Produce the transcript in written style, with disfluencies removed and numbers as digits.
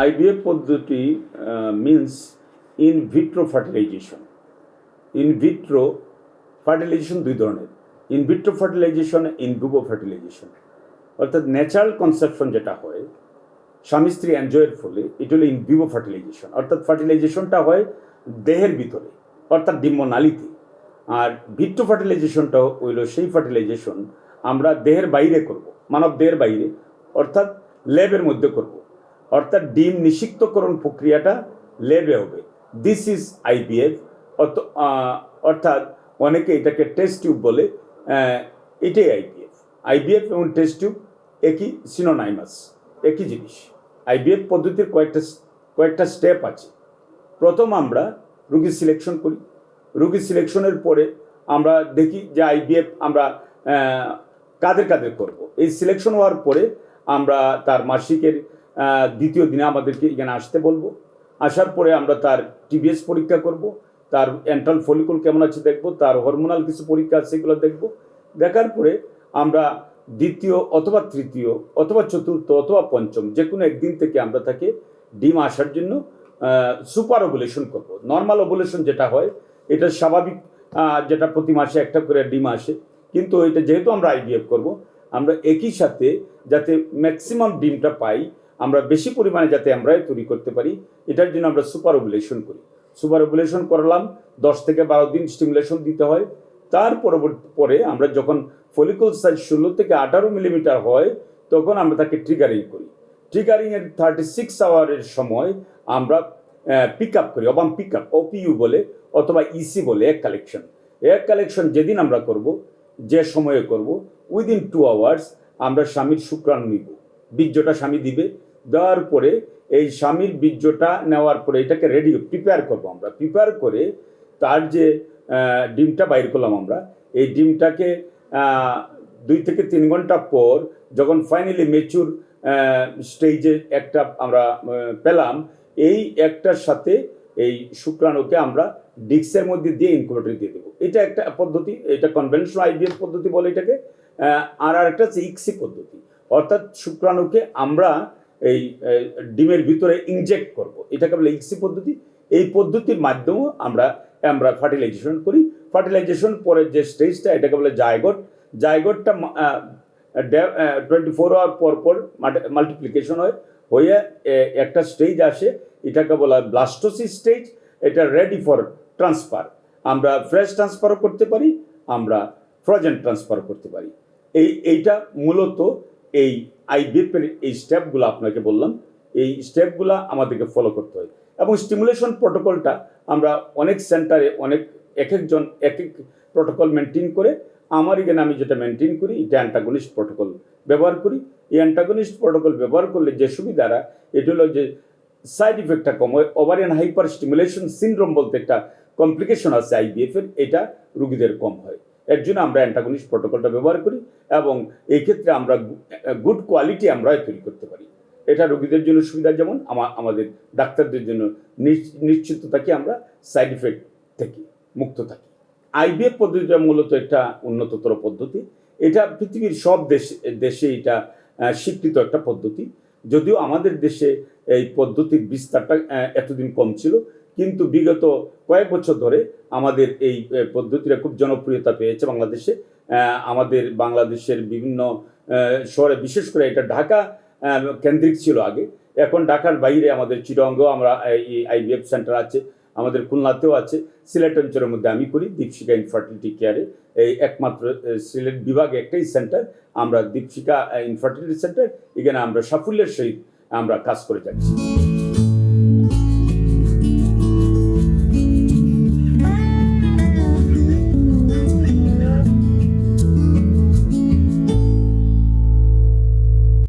IVF পদ্ধতি means in vitro fertilization. In vitro fertilization দুই ধরনের, in vitro fertilization, in vivo fertilization. অর্থাৎ natural conception যেটা হয় স্বামী স্ত্রী এনজয়ের ফলে, এটা হলো ইন ভিভো ফার্টিলাইজেশন। অর্থাৎ ফার্টিলাইজেশনটা হয় দেহের ভিতরে, অর্থাৎ ডিম্বনালীতে। আর ভিট্রো ফার্টিলাইজেশনটা হইল সেই ফার্টিলাইজেশন আমরা দেহের বাইরে করব, মানব দেহের বাইরে, অর্থাৎ ল্যাবের মধ্যে করব। অর্থাৎ ডিম নিষিক্তকরণ প্রক্রিয়াটা ল্যাবে হবে। This is IVF. অর্থাৎ অনেকে এটাকে টেস্ট টিউব বলে, এটাই আইভিএফ। আইভিএফ এবং টেস্ট টিউব একই, সিনোনাইমাস, একই জিনিস। আইভিএফ পদ্ধতির কয়েকটা স্টেপ আছে। প্রথম আমরা রুগী সিলেকশন করি। রুগী সিলেকশনের পরে আমরা দেখি যে আইভিএফ আমরা কাদের কাদের করব। এই সিলেকশন হওয়ার পরে আমরা তার মাসিকের দ্বিতীয় দিনে আমাদেরকে এখানে আসতে বলবো। আসার পরে আমরা তার টিবিএস পরীক্ষা করব, তার এন্ট্রাল ফলিকুল কেমন আছে দেখব, তার হরমোনাল কিছু পরীক্ষা আছে সেগুলো দেখব। দেখার পরে আমরা দ্বিতীয় অথবা তৃতীয় অথবা চতুর্থ অথবা পঞ্চম যে কোনো একদিন থেকে আমরা তাকে ডিম আসার জন্য সুপার ওভুলেশন করব। নর্মাল ওভুলেশন যেটা হয় এটা স্বাভাবিক, যেটা প্রতি মাসে একটা করে ডিম আসে, কিন্তু এটা যেহেতু আমরা আইভিএফ করব, আমরা একই সাথে যাতে ম্যাক্সিমাম ডিমটা পাই, আমরা বেশি পরিমাণে যাতে এমব্রায়ো তৈরি করতে পারি, এটার জন্য আমরা সুপার ওভুলেশন করি। সুপার ওভুলেশন করলাম, 10 থেকে 12 দিন স্টিমুলেশন দিতে হয়। তার পরে আমরা যখন ফলিকল সাইজ 16 থেকে 18 মিলিমিটার হয়, তখন আমরা তাকে ট্রিগারিং করি। ট্রিগারিংয়ের 36 আওয়ারের সময় আমরা পিক আপ করি, অবাম পিক আপ, ওপিইউ বলে অথবা ইসি বলে, এক কালেকশন যেদিন আমরা করব, যে সময়ে করব, উইদিন 2 আওয়ার্স আমরা স্বামীর শুক্রাণু নিব। বীর্যটা স্বামী দিবে। দেওয়ার পরে এই স্বামীর বীর্যটা নেওয়ার পরে এটাকে প্রিপেয়ার করবো আমরা। প্রিপেয়ার করে তার যে ডিমটা বাইর করলাম আমরা, এই ডিমটাকে 2 থেকে 3 ঘন্টা পর যখন ফাইনালি ম্যাচিউর স্টেজে একটা আমরা পেলাম, এই একটার সাথে এই শুক্রাণুকে আমরা ডিক্সের মধ্যে দিয়ে ইনকিউবেটরে দিয়ে দেবো। এটা একটা পদ্ধতি, এটা কনভেনশনাল আইভিএফ পদ্ধতি বলে এটাকে। আর একটা হচ্ছে ইক্সি পদ্ধতি, অর্থাৎ শুক্রাণুকে আমরা এই ডিমের ভিতরে ইনজেক্ট করব, এটাকে বলে ইক্সি পদ্ধতি। এই পদ্ধতির মাধ্যমেও আমরা ফার্টিলাইজেশন করি। ফার্টিলাইজেশন পরে যে স্টেজটা, এটাকে বলে জায়গোট। জায়গোটটা 24 আওয়ার পর মাল্টিপ্লিকেশন হয়ে একটা স্টেজ আসে, এটাকে বলা ব্লাস্টোসিস স্টেজ। এটা রেডি ফর ট্রান্সফার। আমরা ফ্রেশ ট্রান্সফারও করতে পারি, আমরা ফ্রোজেন ট্রান্সফার করতে পারি। এইটা মূলত এই আইভিএফের এই স্টেপগুলো আপনাকে বললাম, এই স্টেপগুলো আমাদেরকে ফলো করতে হয়। এবং স্টিমুলেশন প্রোটোকলটা আমরা অনেক সেন্টারে এক একজন এক এক প্রোটোকল মেনটেন করে। আমার এখানে আমি যেটা মেনটেন করি, এটা অ্যান্টাগনিস্ট প্রোটোকল ব্যবহার করি। এই অ্যান্টাগনিস্ট প্রোটোকল ব্যবহার করলে যে সুবিধাটা, এটা হলো যে সাইড ইফেক্টটা কম হয়। ওভারিয়ান হাইপার স্টিমুলেশন সিনড্রোম বলতে একটা কমপ্লিকেশন আছে আইভিএফের, এটা রুগীদের কম হয়। এর জন্য আমরা অ্যান্টাগনিস্ট প্রোটোকলটা ব্যবহার করি এবং এই ক্ষেত্রে আমরা গুড কোয়ালিটি আমরা তৈরি করতে পারি। এটা রোগীদের জন্য সুবিধা, যেমন আমাদের ডাক্তারদের জন্য নিশ্চিত থাকি, আমরা সাইড ইফেক্ট থেকে মুক্ত থাকি। আইভিএফ পদ্ধতিটা মূলত একটা উন্নততর পদ্ধতি। এটা পৃথিবীর সব দেশে এটা স্বীকৃত একটা পদ্ধতি। যদিও আমাদের দেশে এই পদ্ধতির বিস্তারটা এতদিন কম ছিল, কিন্তু বিগত কয়েক বছর ধরে আমাদের এই পদ্ধতিটা খুব জনপ্রিয়তা পেয়েছে বাংলাদেশে। আমাদের বাংলাদেশের বিভিন্ন শহরে, বিশেষ করে এটা ঢাকা কেন্দ্রিক ছিল আগে, এখন ঢাকার বাইরে আমাদের চিটাগংয়েও আমরা এই আইভিএফ সেন্টার আছে, আমাদের খুলনাতেও আছে। সিলেট অঞ্চলের মধ্যে আমি করি দীপশিকা ইনফার্টিলিটি কেয়ারে, এই একমাত্র সিলেট বিভাগে একটাই সেন্টার, আমরা দীপশিকা ইনফার্টিলিটি সেন্টার। এখানে আমরা সাফল্যের সহিত আমরা কাজ করে যাচ্ছি।